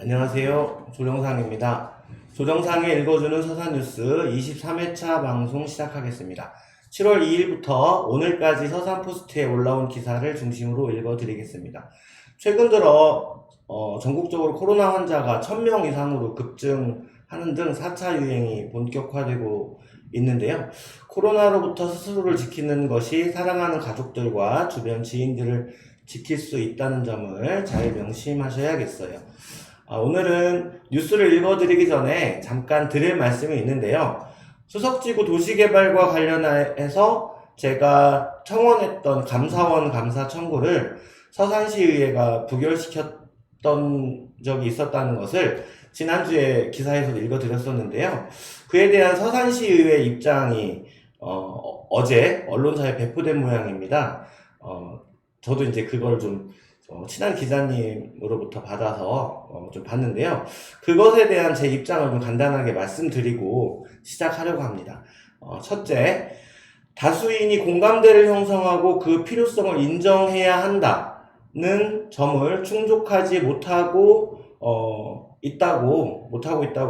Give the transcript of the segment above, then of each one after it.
안녕하세요. 조정상입니다. 조정상이 읽어주는 서산뉴스 23회차 방송 시작하겠습니다. 7월 2일부터 오늘까지 서산포스트에 올라온 기사를 중심으로 읽어드리겠습니다. 최근 들어 전국적으로 코로나 환자가 1000명 이상으로 급증하는 등 4차 유행이 본격화되고 있는데요. 코로나로부터 스스로를 지키는 것이 사랑하는 가족들과 주변 지인들을 지킬 수 있다는 점을 잘 명심하셔야겠어요. 오늘은 뉴스를 읽어드리기 전에 잠깐 드릴 말씀이 있는데요. 수석지구 도시개발과 관련해서 제가 청원했던 감사원 감사 청구를 서산시의회가 부결시켰던 적이 있었다는 것을 지난주에 기사에서도 읽어드렸었는데요. 그에 대한 서산시의회 입장이 어제 언론사에 배포된 모양입니다. 저도 이제 그걸 좀 친한 기자님으로부터 받아서 좀 봤는데요. 그것에 대한 제 입장을 좀 간단하게 말씀드리고 시작하려고 합니다. 첫째, 다수인이 공감대를 형성하고 그 필요성을 인정해야 한다는 점을 충족하지 못하고 있다고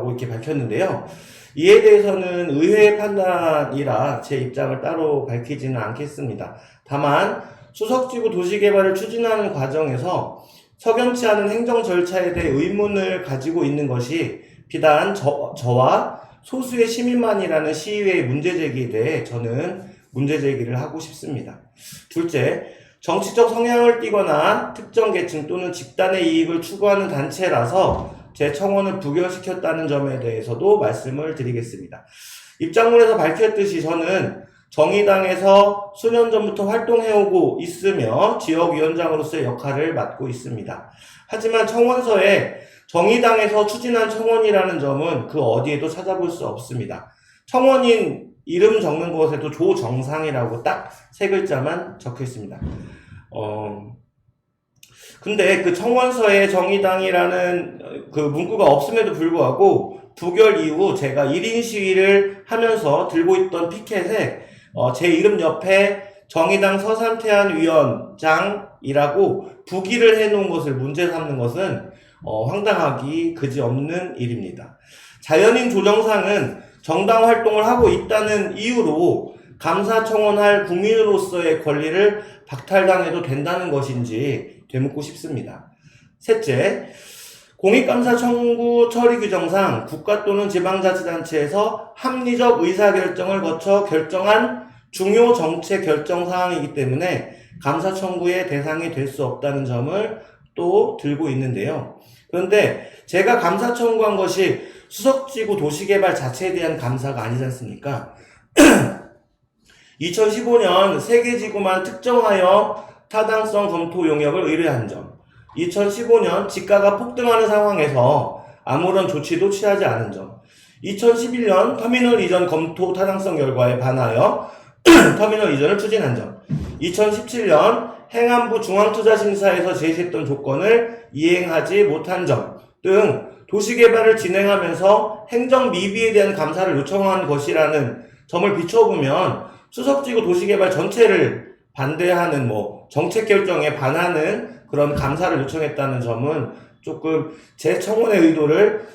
이렇게 밝혔는데요. 이에 대해서는 의회의 판단이라 제 입장을 따로 밝히지는 않겠습니다. 다만 수석지구 도시개발을 추진하는 과정에서 석연치 않은 행정 절차에 대해 의문을 가지고 있는 것이 비단 저와 소수의 시민만이라는 시의회의 문제제기에 대해 저는 문제제기를 하고 싶습니다. 둘째, 정치적 성향을 띠거나 특정 계층 또는 집단의 이익을 추구하는 단체라서 제 청원을 부결시켰다는 점에 대해서도 말씀을 드리겠습니다. 입장문에서 밝혔듯이 저는 정의당에서 수년 전부터 활동해오고 있으며 지역위원장으로서의 역할을 맡고 있습니다. 하지만 청원서에 정의당에서 추진한 청원이라는 점은 그 어디에도 찾아볼 수 없습니다. 청원인 이름 적는 곳에도 조정상이라고 딱 3글자만 적혀 있습니다. 근데 그 청원서에 정의당이라는 그 문구가 없음에도 불구하고 부결 이후 제가 1인 시위를 하면서 들고 있던 피켓에 제 이름 옆에 정의당 서산태안 위원장이라고 부기를 해놓은 것을 문제 삼는 것은 황당하기 그지없는 일입니다. 자연인 조정상은 정당 활동을 하고 있다는 이유로 감사청원할 국민으로서의 권리를 박탈당해도 된다는 것인지 되묻고 싶습니다. 셋째, 공익감사 청구 처리 규정상 국가 또는 지방자치단체에서 합리적 의사결정을 거쳐 결정한 중요 정책 결정 사항이기 때문에 감사 청구의 대상이 될 수 없다는 점을 또 들고 있는데요. 그런데 제가 감사 청구한 것이 수석지구 도시개발 자체에 대한 감사가 아니지 않습니까? 2015년 세계지구만 특정하여 타당성 검토 용역을 의뢰한 점, 2015년 지가가 폭등하는 상황에서 아무런 조치도 취하지 않은 점, 2011년 터미널 이전 검토 타당성 결과에 반하여 터미널 이전을 추진한 점, 2017년 행안부 중앙투자심사에서 제시했던 조건을 이행하지 못한 점 등 도시개발을 진행하면서 행정 미비에 대한 감사를 요청한 것이라는 점을 비춰보면 수석지구 도시개발 전체를 반대하는 정책 결정에 반하는 그런 감사를 요청했다는 점은 조금 제 청원의 의도를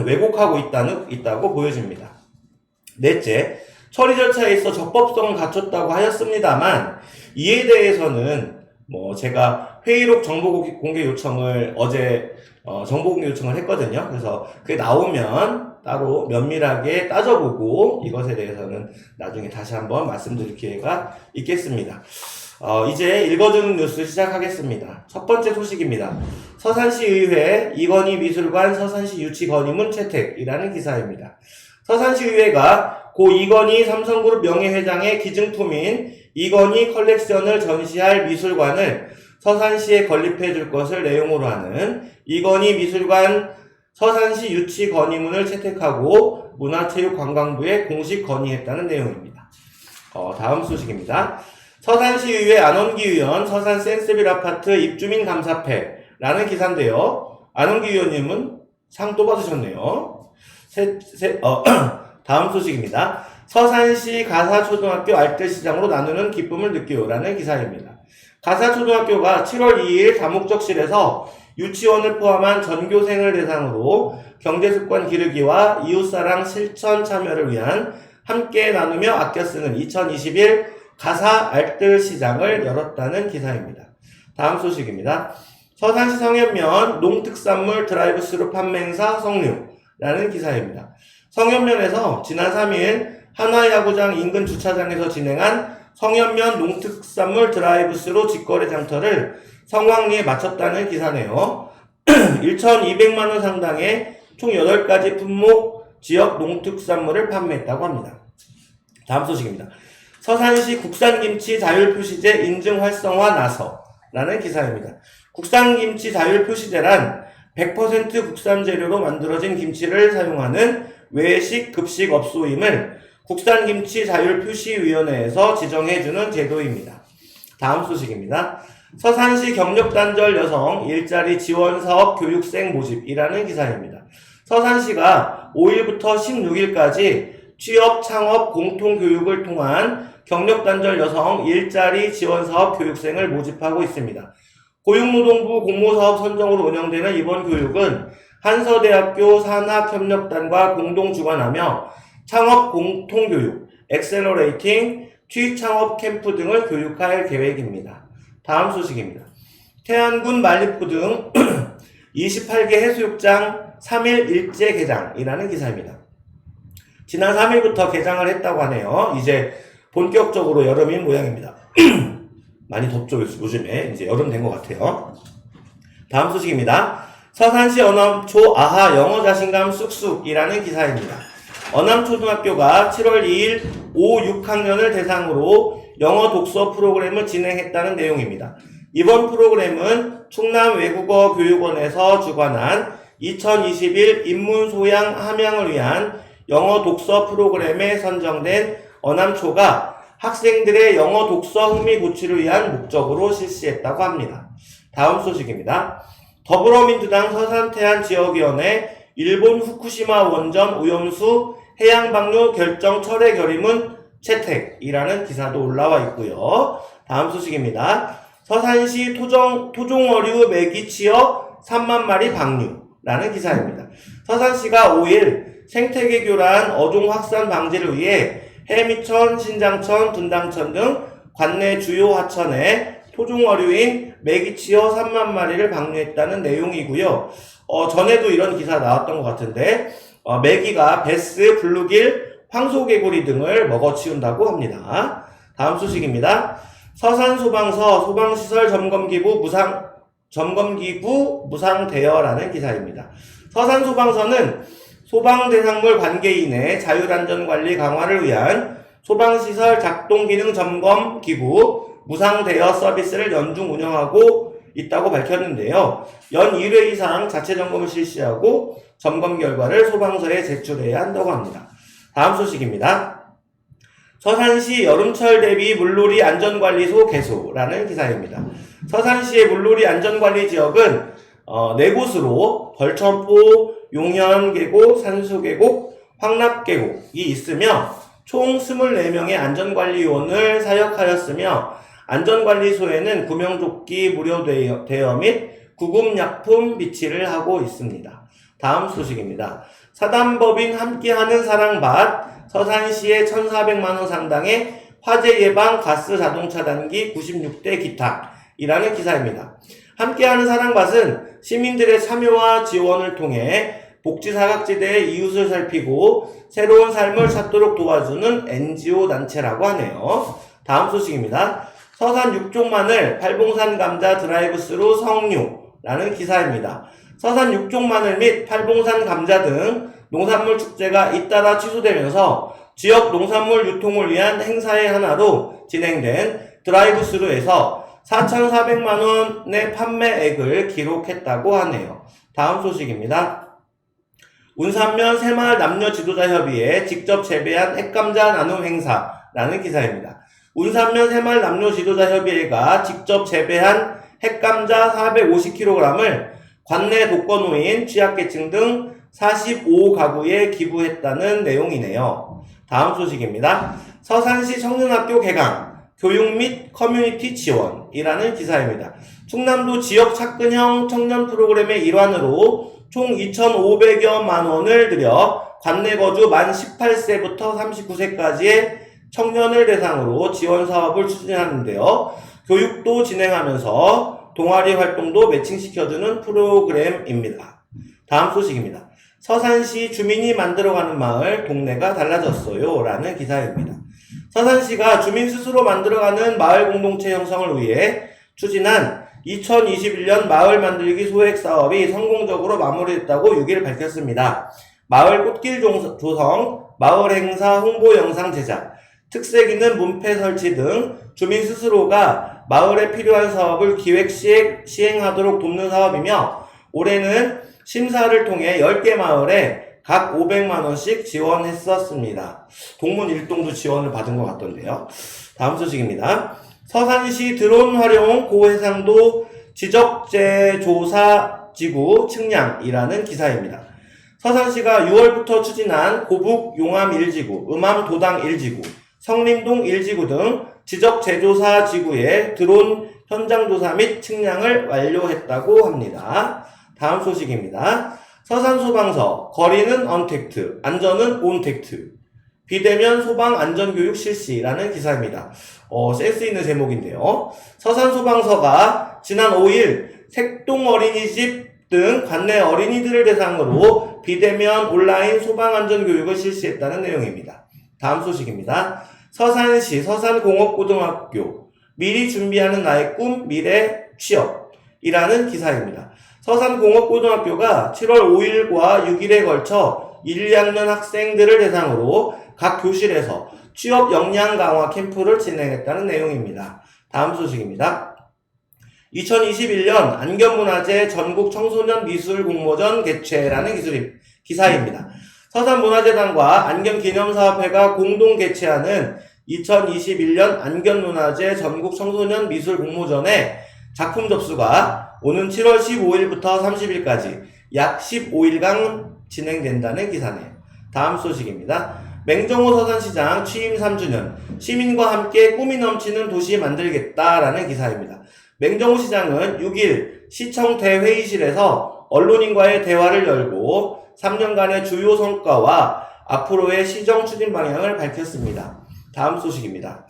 왜곡하고 있다고 보여집니다. 넷째, 처리 절차에 있어 적법성을 갖췄다고 하였습니다만 이에 대해서는 제가 회의록 정보 공개 요청을 어제 정보 공개 요청을 했거든요. 그래서 그게 나오면 따로 면밀하게 따져보고 이것에 대해서는 나중에 다시 한번 말씀드릴 기회가 있겠습니다. 이제 읽어주는 뉴스 시작하겠습니다. 첫 번째 소식입니다. 서산시의회 이건희 미술관 서산시 유치 건의문 채택이라는 기사입니다. 서산시의회가 고 이건희 삼성그룹 명예회장의 기증품인 이건희 컬렉션을 전시할 미술관을 서산시에 건립해 줄 것을 내용으로 하는 이건희 미술관 서산시 유치 건의문을 채택하고 문화체육관광부에 공식 건의했다는 내용입니다. 다음 소식입니다. 서산시의회 안원기 의원 서산 센스빌 아파트 입주민 감사패라는 기사인데요. 안원기 의원님은 상 또 받으셨네요. 다음 소식입니다. 서산시 가사초등학교 알뜰시장으로 나누는 기쁨을 느끼요라는 기사입니다. 가사초등학교가 7월 2일 다목적실에서 유치원을 포함한 전교생을 대상으로 경제습관 기르기와 이웃사랑 실천 참여를 위한 함께 나누며 아껴 쓰는 2021 가사 알뜰시장을 열었다는 기사입니다. 다음 소식입니다. 서산시 성현면 농특산물 드라이브스루 판매 행사 성류라는 기사입니다. 성현면에서 지난 3일 한화야구장 인근 주차장에서 진행한 성현면 농특산물 드라이브스루 직거래 장터를 성황리에 마쳤다는 기사네요. 1,200만원 상당의 총 8가지 품목 지역 농특산물을 판매했다고 합니다. 다음 소식입니다. 서산시 국산김치 자율표시제 인증 활성화 나서라는 기사입니다. 국산김치 자율표시제란 100% 국산 재료로 만들어진 김치를 사용하는 외식 급식 업소임을 국산김치 자율표시위원회에서 지정해주는 제도입니다. 다음 소식입니다. 서산시 경력단절 여성 일자리 지원사업 교육생 모집이라는 기사입니다. 서산시가 5일부터 16일까지 취업, 창업, 공통교육을 통한 경력단절 여성 일자리 지원사업 교육생을 모집하고 있습니다. 고용노동부 공모사업 선정으로 운영되는 이번 교육은 한서대학교 산학협력단과 공동 주관하며 창업 공통교육, 엑셀러레이팅, 취창업 캠프 등을 교육할 계획입니다. 다음 소식입니다. 태안군 말리포 등 28개 해수욕장 3일 일제 개장이라는 기사입니다. 지난 3일부터 개장을 했다고 하네요. 이제 본격적으로 여름인 모양입니다. 많이 덥죠, 요즘에. 이제 여름 된 것 같아요. 다음 소식입니다. 서산시 언암초 아하 영어 자신감 쑥쑥이라는 기사입니다. 언암초등학교가 7월 2일 5, 6학년을 대상으로 영어 독서 프로그램을 진행했다는 내용입니다. 이번 프로그램은 충남외국어교육원에서 주관한 2021 인문소양 함양을 위한 영어 독서 프로그램에 선정된 언암초가 학생들의 영어 독서 흥미 고취를 위한 목적으로 실시했다고 합니다. 다음 소식입니다. 더불어민주당 서산태안 지역위원회 일본 후쿠시마 원전 오염수 해양방류 결정 철회 결의문 채택이라는 기사도 올라와 있고요. 다음 소식입니다. 서산시 토종어류 메기 치어 3만 마리 방류라는 기사입니다. 서산시가 5일 생태계 교란 어종 확산 방지를 위해 해미천, 신장천, 분당천 등 관내 주요 하천에 토종어류인 메기치어 3만 마리를 방류했다는 내용이고요. 전에도 이런 기사 나왔던 것 같은데 메기가 베스, 블루길, 황소개구리 등을 먹어치운다고 합니다. 다음 소식입니다. 서산소방서 소방시설 점검기구 무상대여라는 기사입니다. 서산소방서는 소방대상물 관계인의 자율안전관리 강화를 위한 소방시설 작동기능 점검기구 무상대여 서비스를 연중 운영하고 있다고 밝혔는데요. 연 1회 이상 자체 점검을 실시하고 점검 결과를 소방서에 제출해야 한다고 합니다. 다음 소식입니다. 서산시 여름철 대비 물놀이 안전관리소 개소라는 기사입니다. 서산시의 물놀이 안전관리 지역은 4곳으로 벌천포, 용현계곡, 산수계곡, 황납계곡이 있으며 총 24명의 안전관리요원을 사역하였으며 안전관리소에는 구명조끼 무료 대여 및 구급약품 비치를 하고 있습니다. 다음 소식입니다. 사단법인 함께하는 사랑밭 서산시에 1,400만원 상당의 화재 예방 가스 자동차 단기 96대 기탁이라는 기사입니다. 함께하는 사랑밭은 시민들의 참여와 지원을 통해 복지 사각지대의 이웃을 살피고 새로운 삶을 찾도록 도와주는 NGO 단체라고 하네요. 다음 소식입니다. 서산 육종마늘 팔봉산 감자 드라이브스루 성류라는 기사입니다. 서산 육종마늘 및 팔봉산 감자 등 농산물 축제가 잇따라 취소되면서 지역 농산물 유통을 위한 행사의 하나로 진행된 드라이브스루에서 4,400만원의 판매액을 기록했다고 하네요. 다음 소식입니다. 운산면 새마을 남녀지도자협의회 직접 재배한 핵감자 나눔 행사라는 기사입니다. 운산면 새마을 남녀지도자협의회가 직접 재배한 핵감자 450kg을 관내 독거노인, 취약계층 등 45가구에 기부했다는 내용이네요. 다음 소식입니다. 서산시 청년학교 개강, 교육 및 커뮤니티 지원이라는 기사입니다. 충남도 지역 착근형 청년 프로그램의 일환으로 총 2,500여만 원을 들여 관내 거주 만 18세부터 39세까지의 청년을 대상으로 지원 사업을 추진하는데요. 교육도 진행하면서 동아리 활동도 매칭시켜주는 프로그램입니다. 다음 소식입니다. 서산시 주민이 만들어가는 마을, 동네가 달라졌어요 라는 기사입니다. 서산시가 주민 스스로 만들어가는 마을 공동체 형성을 위해 추진한 2021년 마을 만들기 소액 사업이 성공적으로 마무리됐다고 6일 밝혔습니다. 마을 꽃길 조성, 마을 행사 홍보 영상 제작, 특색 있는 문패 설치 등 주민 스스로가 마을에 필요한 사업을 기획 시행하도록 돕는 사업이며, 올해는 심사를 통해 10개 마을에 각 500만원씩 지원했었습니다. 동문 일동도 지원을 받은 것 같던데요. 다음 소식입니다. 서산시 드론 활용 고해상도 지적재조사지구 측량이라는 기사입니다. 서산시가 6월부터 추진한 고북 용암 1지구, 음암 도당 1지구, 성림동 1지구 등 지적재조사지구의 드론 현장조사 및 측량을 완료했다고 합니다. 다음 소식입니다. 서산소방서, 거리는 언택트, 안전은 온택트, 비대면 소방 안전교육 실시라는 기사입니다. 센스 있는 제목인데요. 서산소방서가 지난 5일 색동 어린이집 등 관내 어린이들을 대상으로 비대면 온라인 소방 안전교육을 실시했다는 내용입니다. 다음 소식입니다. 서산시 서산공업고등학교, 미리 준비하는 나의 꿈, 미래 취업이라는 기사입니다. 서산공업고등학교가 7월 5일과 6일에 걸쳐 1, 2학년 학생들을 대상으로 각 교실에서 취업 역량 강화 캠프를 진행했다는 내용입니다. 다음 소식입니다. 2021년 안견문화재 전국 청소년 미술 공모전 개최라는 기사입니다. 서산문화재단과 안견기념사업회가 공동 개최하는 2021년 안견문화재 전국 청소년 미술 공모전의 작품 접수가 오는 7월 15일부터 30일까지 약 15일간 진행된다는 기사네요. 다음 소식입니다. 맹정호 서산시장 취임 3주년, 시민과 함께 꿈이 넘치는 도시 만들겠다라는 기사입니다. 맹정호 시장은 6일 시청 대회의실에서 언론인과의 대화를 열고 3년간의 주요 성과와 앞으로의 시정 추진 방향을 밝혔습니다. 다음 소식입니다.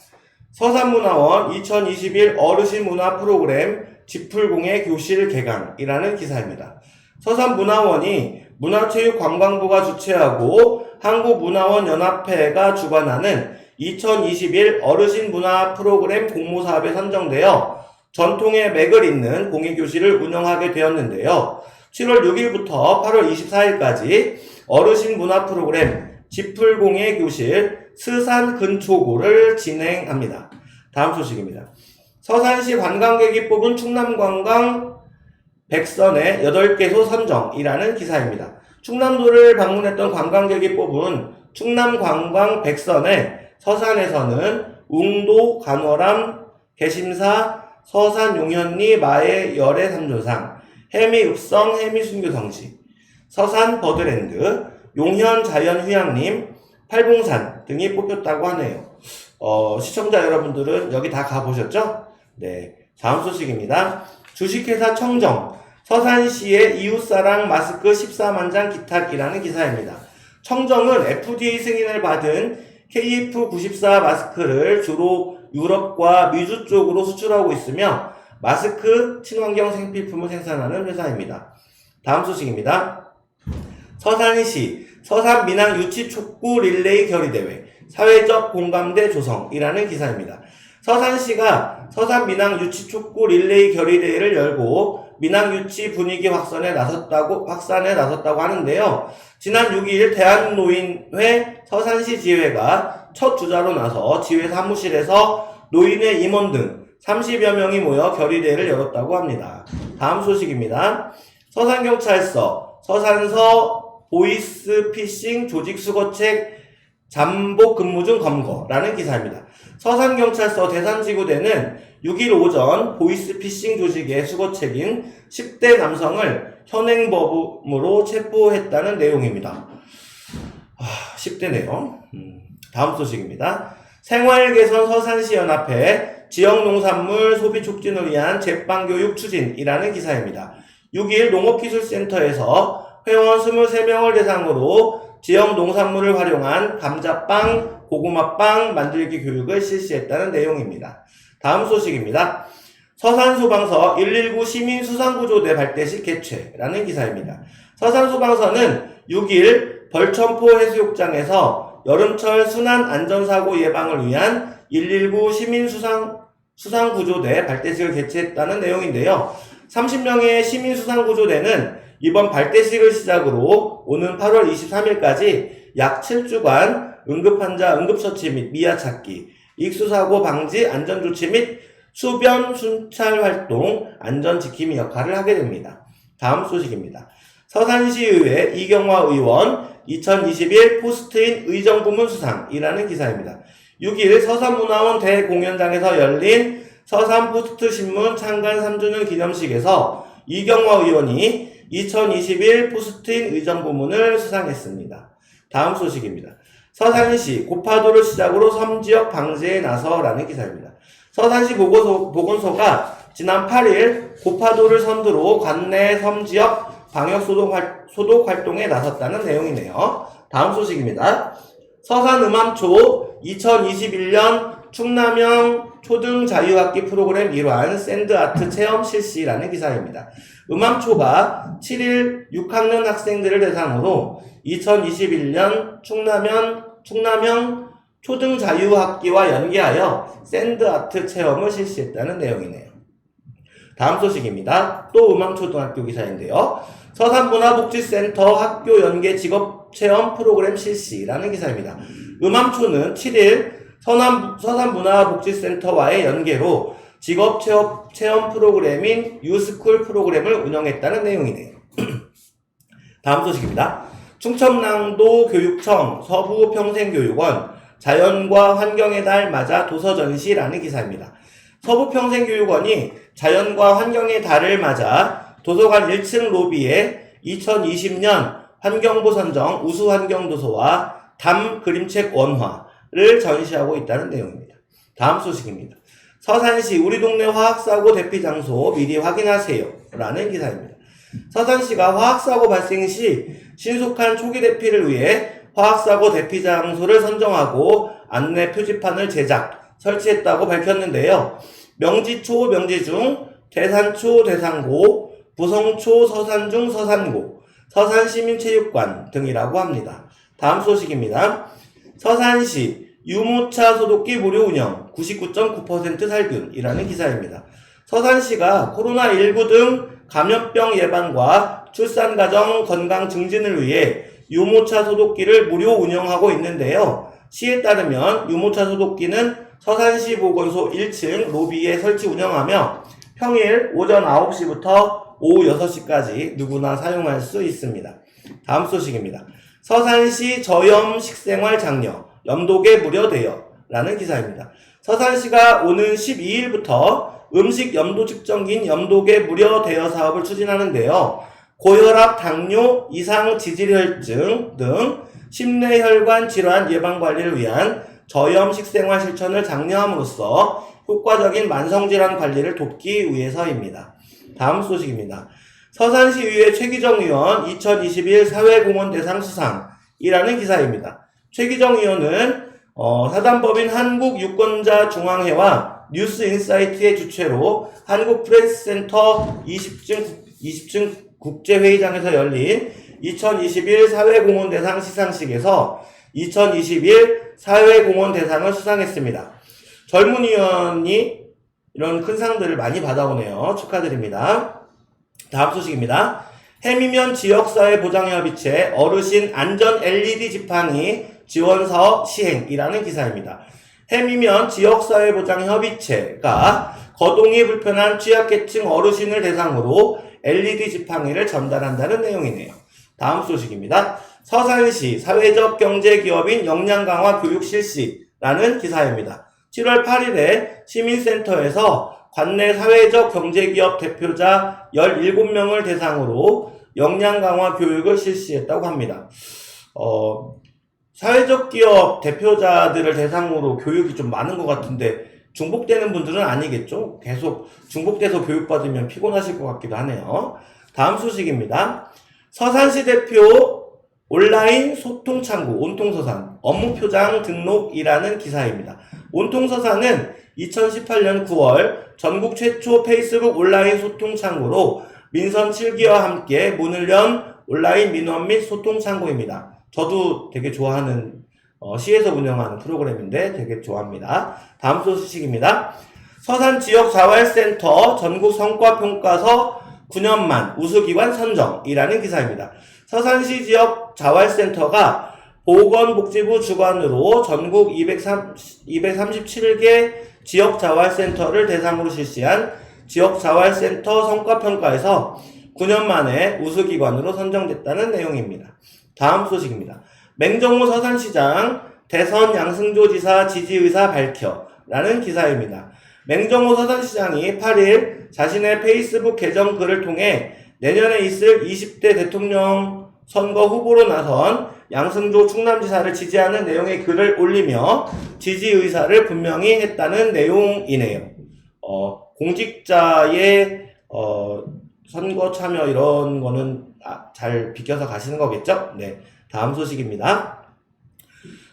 서산문화원 2021 어르신 문화 프로그램 지풀공예 교실 개강이라는 기사입니다. 서산문화원이 문화체육관광부가 주최하고 한국문화원연합회가 주관하는 2021 어르신 문화 프로그램 공모사업에 선정되어 전통의 맥을 잇는 공예교실을 운영하게 되었는데요. 7월 6일부터 8월 24일까지 어르신 문화 프로그램 지풀공예 교실 스산근초고를 진행합니다. 다음 소식입니다. 서산시 관광객이 뽑은 충남관광 100선의 8개소 선정이라는 기사입니다. 충남도를 방문했던 관광객이 뽑은 충남관광 100선에 서산에서는 웅도, 간월암, 개심사, 서산 용현리 마의 열애 삼조상, 해미 읍성 해미 순교 성지, 서산 버드랜드, 용현 자연휴양림, 팔봉산 등이 뽑혔다고 하네요. 시청자 여러분들은 여기 다 가보셨죠? 네. 다음 소식입니다. 주식회사 청정, 서산시의 이웃사랑 마스크 14만 장 기탁이라는 기사입니다. 청정은 FDA 승인을 받은 KF94 마스크를 주로 유럽과 미주 쪽으로 수출하고 있으며 마스크, 친환경 생필품을 생산하는 회사입니다. 다음 소식입니다. 서산시 서산민항 유치촉구 릴레이 결의대회 사회적 공감대 조성이라는 기사입니다. 서산시가 서산민항 유치촉구 릴레이 결의대회를 열고 민항 유치 분위기 확산에 나섰다고 하는데요. 지난 6일 대한노인회 서산시 지회가 첫 주자로 나서 지회 사무실에서 노인회 임원 등 30여 명이 모여 결의대회를 열었다고 합니다. 다음 소식입니다. 서산경찰서 서산서 보이스피싱 조직수거책 잠복 근무 중 검거라는 기사입니다. 서산경찰서 대산지구대는 6일 오전 보이스피싱 조직의 수거책인 10대 남성을 현행범으로 체포했다는 내용입니다. 10대네요. 다음 소식입니다. 생활개선 서산시 연합회 지역농산물 소비 촉진을 위한 제빵교육 추진이라는 기사입니다. 6일 농업기술센터에서 회원 23명을 대상으로 지역 농산물을 활용한 감자빵, 고구마빵 만들기 교육을 실시했다는 내용입니다. 다음 소식입니다. 서산소방서 119 시민수상구조대 발대식 개최라는 기사입니다. 서산소방서는 6일 벌천포 해수욕장에서 여름철 순환 안전사고 예방을 위한 119 시민수상구조대 발대식을 개최했다는 내용인데요. 30명의 시민수상구조대는 이번 발대식을 시작으로 오는 8월 23일까지 약 7주간 응급환자 응급처치 및 미아찾기, 익수사고 방지 안전조치 및 수변 순찰 활동 안전지킴이 역할을 하게 됩니다. 다음 소식입니다. 서산시의회 이경화 의원 2021 포스트인 의정부문 수상이라는 기사입니다. 6일 서산문화원 대공연장에서 열린 서산포스트신문 창간 3주년 기념식에서 이경화 의원이 2021 포스트인 의정부문을 수상했습니다. 다음 소식입니다. 서산시 고파도를 시작으로 섬지역 방제에 나서라는 기사입니다. 서산시 보건소가 지난 8일 고파도를 선두로 관내 섬지역 방역 소독 활동에 나섰다는 내용이네요. 다음 소식입니다. 서산음암초 2021년 충남형 초등 자유학기 프로그램 일환 샌드아트 체험 실시라는 기사입니다. 음암초가 7일 6학년 학생들을 대상으로 2021년 충남형 초등 자유학기와 연계하여 샌드아트 체험을 실시했다는 내용이네요. 다음 소식입니다. 또 음암초등학교 기사인데요. 서산문화복지센터 학교 연계 직업체험 프로그램 실시라는 기사입니다. 음암초는 7일 서산문화복지센터와의 연계로 직업체험 프로그램인 유스쿨 프로그램을 운영했다는 내용이네요. 다음 소식입니다. 충청남도 교육청 서부평생교육원 자연과 환경의 달 맞아 도서전시라는 기사입니다. 서부평생교육원이 자연과 환경의 달을 맞아 도서관 1층 로비에 2020년 환경부 선정 우수환경도서와 담 그림책 원화를 전시하고 있다는 내용입니다. 다음 소식입니다. 서산시 우리 동네 화학사고 대피 장소 미리 확인하세요 라는 기사입니다. 서산시가 화학사고 발생 시 신속한 초기 대피를 위해 화학사고 대피 장소를 선정하고 안내 표지판을 제작, 설치했다고 밝혔는데요. 명지초, 명지중, 대산초, 대산고, 부성초, 서산중, 서산고, 서산시민체육관 등이라고 합니다. 다음 소식입니다. 서산시 유모차 소독기 무료 운영 99.9% 살균이라는 기사입니다. 서산시가 코로나19 등 감염병 예방과 출산가정 건강 증진을 위해 유모차 소독기를 무료 운영하고 있는데요. 시에 따르면 유모차 소독기는 서산시 보건소 1층 로비에 설치 운영하며 평일 오전 9시부터 오후 6시까지 누구나 사용할 수 있습니다. 다음 소식입니다. 서산시 저염 식생활 장려 염독에 무료되어 라는 기사입니다. 서산시가 오는 12일부터 음식 염도 측정기인 염독에 무료되어 사업을 추진하는데요. 고혈압, 당뇨, 이상 지질혈증 등 심내혈관 질환 예방 관리를 위한 저염 식생활 실천을 장려함으로써 효과적인 만성질환 관리를 돕기 위해서입니다. 다음 소식입니다. 서산시의회 최기정 의원 2021 사회공헌 대상 수상이라는 기사입니다. 최기정 의원은 사단법인 한국유권자중앙회와 뉴스인사이트의 주최로 한국프레스센터 20층 국제회의장에서 열린 2021 사회공헌 대상 시상식에서 2021 사회공헌 대상을 수상했습니다. 젊은 의원이 이런 큰 상들을 많이 받아오네요. 축하드립니다. 다음 소식입니다. 해미면 지역사회보장협의체 어르신 안전 LED 지팡이 지원사업 시행이라는 기사입니다. 해미면 지역사회보장협의체가 거동이 불편한 취약계층 어르신을 대상으로 LED 지팡이를 전달한다는 내용이네요. 다음 소식입니다. 서산시 사회적 경제기업인 역량강화 교육 실시라는 기사입니다. 7월 8일에 시민센터에서 관내 사회적 경제기업 대표자 17명을 대상으로 역량강화 교육을 실시했다고 합니다. 사회적 기업 대표자들을 대상으로 교육이 좀 많은 것 같은데 중복되는 분들은 아니겠죠? 계속 중복돼서 교육받으면 피곤하실 것 같기도 하네요. 다음 소식입니다. 서산시 대표 온라인 소통 창구 온통서산 업무 표장 등록이라는 기사입니다. 온통서산은 2018년 9월 전국 최초 페이스북 온라인 소통 창구로 민선 7기와 함께 문을 연 온라인 민원 및 소통 창구입니다. 저도 되게 좋아하는 시에서 운영하는 프로그램인데 되게 좋아합니다. 다음 소식입니다. 서산 지역자활센터 전국 성과평가서 9년만 우수기관 선정이라는 기사입니다. 서산시 지역자활센터가 보건복지부 주관으로 전국 237개 지역자활센터를 대상으로 실시한 지역자활센터 성과평가에서 9년 만에 우수기관으로 선정됐다는 내용입니다. 다음 소식입니다. 맹정호 서산시장 대선 양승조 지사 지지의사 밝혀 라는 기사입니다. 맹정호 서산시장이 8일 자신의 페이스북 계정 글을 통해 내년에 있을 20대 대통령 선거 후보로 나선 양승조 충남지사를 지지하는 내용의 글을 올리며 지지의사를 분명히 했다는 내용이네요. 공직자의 선거 참여 이런 거는 잘 비켜서 가시는 거겠죠? 네. 다음 소식입니다.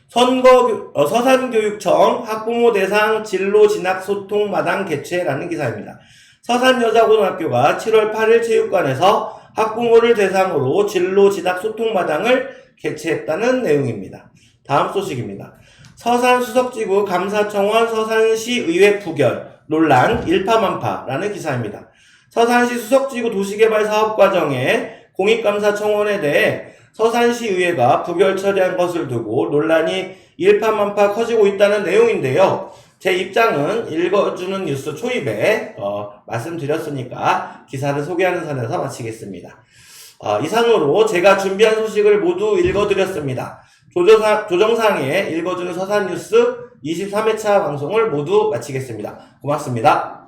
서산교육청 학부모 대상 진로 진학 소통 마당 개최라는 기사입니다. 서산여자고등학교가 7월 8일 체육관에서 학부모를 대상으로 진로 진학 소통 마당을 개최했다는 내용입니다. 다음 소식입니다. 서산수석지구 감사청원 서산시의회 부결 논란 일파만파라는 기사입니다. 서산시 수석지구 도시개발 사업 과정에 공익감사청원에 대해 서산시의회가 부결 처리한 것을 두고 논란이 일파만파 커지고 있다는 내용인데요. 제 입장은 읽어주는 뉴스 초입에 말씀드렸으니까 기사를 소개하는 선에서 마치겠습니다. 이상으로 제가 준비한 소식을 모두 읽어드렸습니다. 조정상에 읽어주는 서산뉴스 23회차 방송을 모두 마치겠습니다. 고맙습니다.